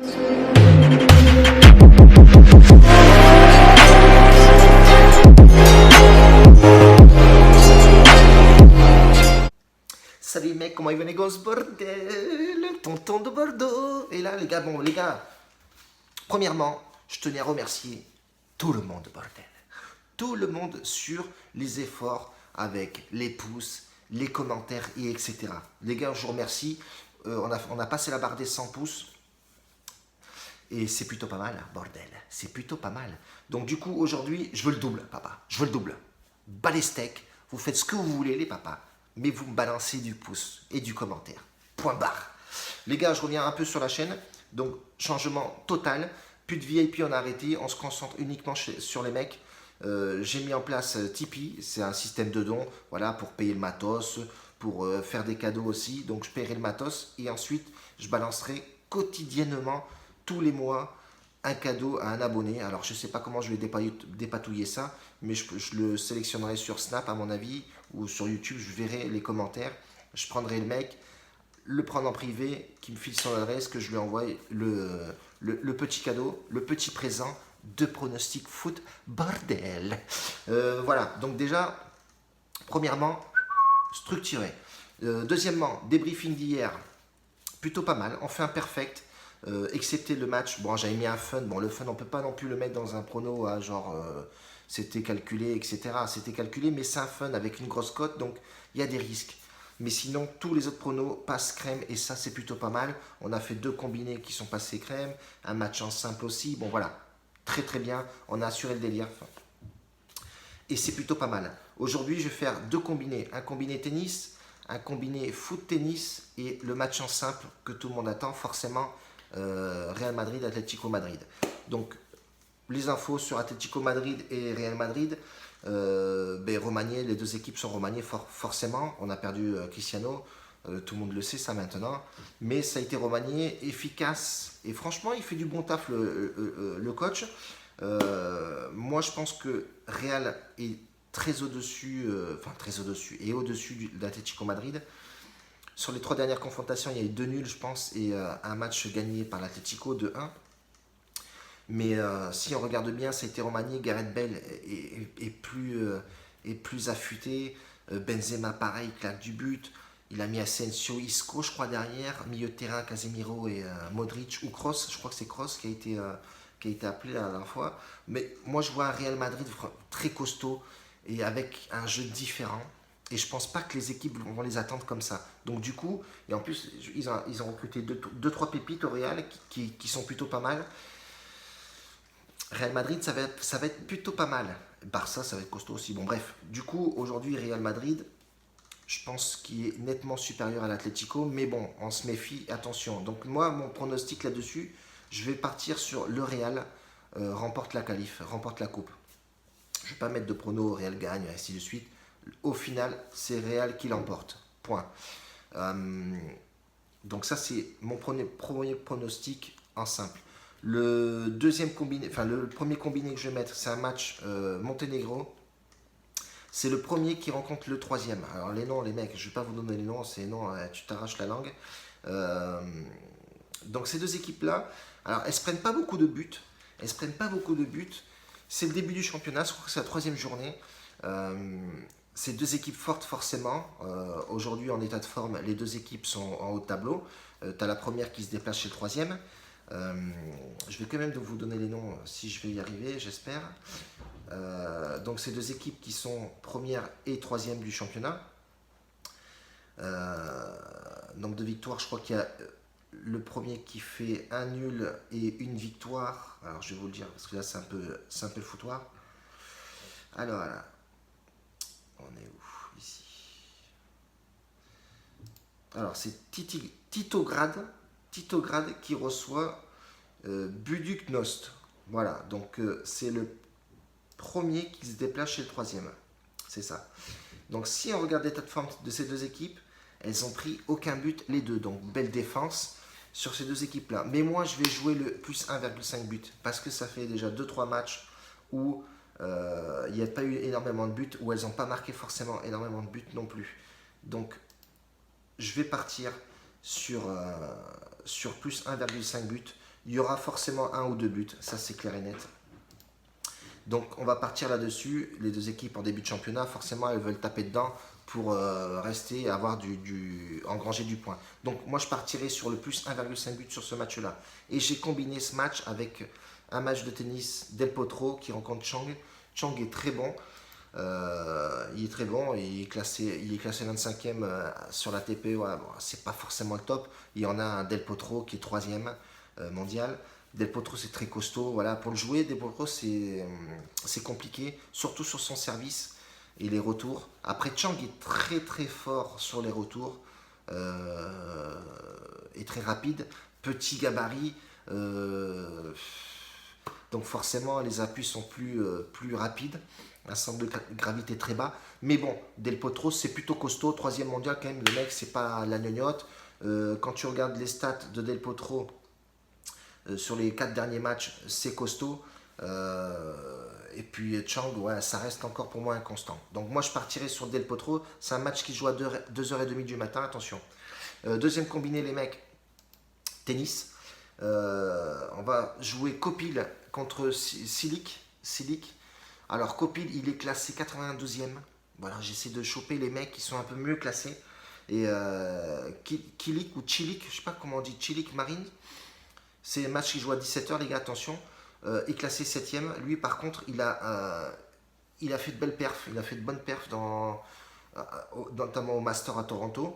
Salut mec, comment il va les gosses, bordel, tonton de Bordeaux. Et là les gars, bon les gars, premièrement, je tenais à remercier tout le monde, bordel. Tout le monde sur les efforts avec les pouces, les commentaires et etc. Les gars, je vous remercie. On a passé la barre des 100 pouces. Et c'est plutôt pas mal, bordel. C'est plutôt pas mal. Donc du coup, aujourd'hui, je veux le double, papa. Je veux le double. Bas les steaks, vous faites ce que vous voulez, les papas. Mais vous me balancez du pouce et du commentaire. Point barre. Les gars, je reviens un peu sur la chaîne. Donc, changement total. Plus de VIP, on a arrêté. On se concentre uniquement sur les mecs. J'ai mis en place Tipeee. C'est un système de dons, voilà, pour payer le matos, pour faire des cadeaux aussi. Donc, je paierai le matos. Et ensuite, je balancerai quotidiennement, tous les mois, un cadeau à un abonné. Alors, je ne sais pas comment je vais dépatouiller ça, mais je le sélectionnerai sur Snap, à mon avis, ou sur YouTube. Je verrai les commentaires. Je prendrai le mec, le prendre en privé, qui me file son adresse, que je lui envoie le petit cadeau, le petit présent de pronostic foot, bordel. Voilà, donc déjà, premièrement, structuré. Deuxièmement, débriefing d'hier, plutôt pas mal. On fait un perfect. Excepté le match, bon j'avais mis un fun, bon le fun on peut pas non plus le mettre dans un prono à genre c'était calculé etc, c'était calculé mais c'est un fun avec une grosse cote donc il y a des risques, mais sinon tous les autres pronos passent crème et ça c'est plutôt pas mal. On a fait 2 combinés qui sont passés crème, un match en simple aussi, bon voilà, très très bien, on a assuré le délire et c'est plutôt pas mal. Aujourd'hui je vais faire 2 combinés, un combiné tennis, un combiné foot tennis et le match en simple que tout le monde attend forcément. Real Madrid, Atlético Madrid. Donc les infos sur Atlético Madrid et Real Madrid, remaniés, les deux équipes sont remaniées forcément. On a perdu Cristiano, tout le monde le sait ça maintenant, mais ça a été remanié, efficace et franchement il fait du bon taf le coach. Moi je pense que Real est très au-dessus, très au-dessus et au-dessus d'Atlético Madrid. Sur les 3 dernières confrontations, il y a eu 2 nuls, je pense, et un match gagné par l'Atlético de 1. Mais si on regarde bien, ça a été remanié. Gareth Bale est plus affûté. Benzema, pareil, claque du but. Il a mis Asensio, Isco, je crois, derrière. Milieu de terrain, Casemiro et Modric ou Kroos. Je crois que c'est Kroos qui a été appelé la dernière fois. Mais moi, je vois un Real Madrid très costaud et avec un jeu différent. Et je pense pas que les équipes vont les attendre comme ça. Donc du coup, et en plus, ils ont recruté 2-3 pépites au Real qui sont plutôt pas mal. Real Madrid, ça va être plutôt pas mal. Barça, ça va être costaud aussi. Bon bref, du coup, aujourd'hui, Real Madrid, je pense qu'il est nettement supérieur à l'Atlético. Mais bon, on se méfie, attention. Donc moi, mon pronostic là-dessus, je vais partir sur le Real remporte la qualif, remporte la coupe. Je ne vais pas mettre de prono, Real gagne, et ainsi de suite. Au final, c'est Real qui l'emporte. Point. Donc ça, c'est mon premier pronostic en simple. Le premier combiné que je vais mettre, c'est un match Monténégro. C'est le premier qui rencontre le troisième. Alors les noms, les mecs, je ne vais pas vous donner les noms, c'est noms, tu t'arraches la langue. Donc ces deux équipes-là, alors elles ne se prennent pas beaucoup de buts. C'est le début du championnat, je crois que c'est la 3e journée. C'est 2 équipes fortes forcément. Aujourd'hui en état de forme, les 2 équipes sont en haut de tableau. Tu as la première qui se déplace chez le 3e. Je vais quand même vous donner les noms si je vais y arriver, j'espère. Donc ces 2 équipes qui sont première et 3e du championnat. Nombre de victoires, je crois qu'il y a le premier qui fait un nul et une victoire. Alors je vais vous le dire parce que là c'est un peu le foutoir. Alors là, on est où ici? Alors c'est Titograd qui reçoit Buduknost. Voilà, donc c'est le premier qui se déplace chez le 3e. C'est ça. Donc si on regarde l'état de forme de ces 2 équipes, elles n'ont pris aucun but les 2. Donc belle défense sur ces 2 équipes-là. Mais moi je vais jouer le plus 1,5 but parce que ça fait déjà 2-3 matchs où il n'y a pas eu énormément de buts, où elles n'ont pas marqué forcément énormément de buts non plus. Donc je vais partir sur plus 1,5 but Il y aura forcément 1 ou 2 buts, ça c'est clair et net. Donc on va partir là-dessus. Les deux équipes en début de championnat, forcément elles veulent taper dedans pour rester et avoir engranger du point. Donc moi je partirai sur le plus 1,5 but sur ce match-là. Et j'ai combiné ce match avec un match de tennis Del Potro qui rencontre Chang. Chang est très bon. Il est très bon, il est classé 25e sur l'ATP. Voilà, bon, c'est pas forcément le top. Il y en a un Del Potro qui est 3e mondial. Del Potro c'est très costaud. Voilà, pour le jouer, Del Potro c'est compliqué, surtout sur son service et les retours. Après, Chang est très très fort sur les retours et très rapide. Petit gabarit. Donc forcément les appuis sont plus rapides, un centre de gravité très bas. Mais bon, Del Potro c'est plutôt costaud, 3e mondial quand même, le mec c'est pas la gnognotte. Quand tu regardes les stats de Del Potro sur les 4 derniers matchs, c'est costaud. Et puis Chang, ouais, ça reste encore pour moi inconstant. Donc moi je partirai sur Del Potro, c'est un match qui joue à 2h30 du matin, attention. Deuxième combiné les mecs, tennis. On va jouer Kopil contre Silic. Alors Kopil, il est classé 92e. Voilà, j'essaie de choper les mecs qui sont un peu mieux classés. Et Kilik ou Chilik, je sais pas comment on dit, Chilik Marine. C'est un match qui joue à 17h, les gars, attention. Est classé 7e. Lui, par contre, il a fait de belles perfs. Il a fait de bonnes perfs notamment au Master à Toronto.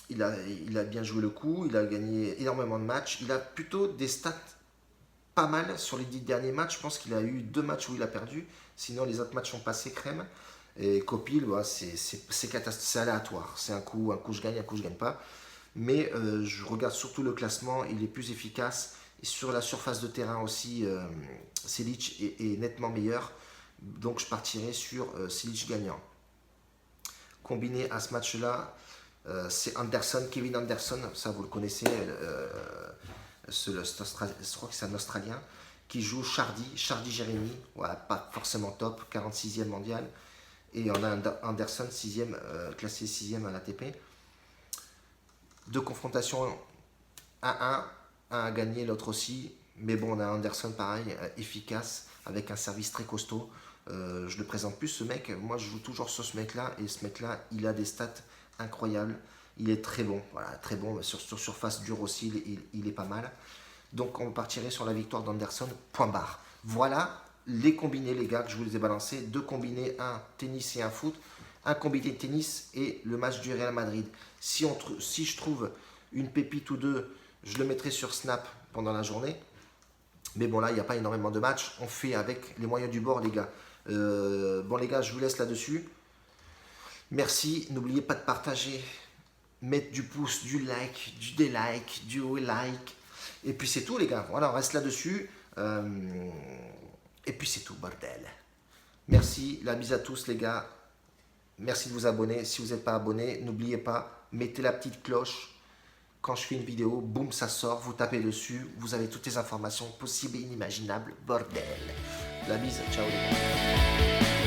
Il a bien joué le coup, il a gagné énormément de matchs. Il a plutôt des stats pas mal sur les 10 derniers matchs. Je pense qu'il a eu 2 matchs où il a perdu. Sinon, les autres matchs sont passés crème. Et Kopil, ouais, c'est aléatoire. C'est un coup je gagne, un coup je gagne pas. Mais je regarde surtout le classement. Il est plus efficace. Et sur la surface de terrain aussi, Silic est nettement meilleur. Donc je partirai sur Silic gagnant. Combiné à ce match-là, c'est Kevin Anderson, ça vous le connaissez, je crois que c'est un Australien, qui joue Chardy Jérémy, ouais, pas forcément top, 46e mondial, et on a Anderson, classé 6e à l'ATP. 2 confrontations, 1-1, un à gagner, l'autre aussi, mais bon, on a Anderson pareil, efficace, avec un service très costaud. Je le présente plus ce mec, moi je joue toujours sur ce mec là, et ce mec là il a des stats incroyables, il est très bon, voilà, très bon, sur surface dure aussi il est pas mal. Donc on partirait sur la victoire d'Anderson, point barre. Voilà les combinés les gars que je vous les ai balancés, 2 combinés, un tennis et un foot, un combiné tennis et le match du Real Madrid. Si je trouve une pépite ou 2, je le mettrai sur Snap pendant la journée. Mais bon là il n'y a pas énormément de matchs, on fait avec les moyens du bord les gars. Bon les gars, je vous laisse là-dessus. Merci, n'oubliez pas de partager, mettre du pouce, du like, du délike, du like. Et puis c'est tout les gars, voilà, on reste là-dessus. Et puis c'est tout, bordel. Merci, la bise à tous les gars. Merci de vous abonner. Si vous n'êtes pas abonné, n'oubliez pas, mettez la petite cloche. Quand je fais une vidéo, boum, ça sort, vous tapez dessus, vous avez toutes les informations possibles et inimaginables, bordel. La bise, ciao les gars.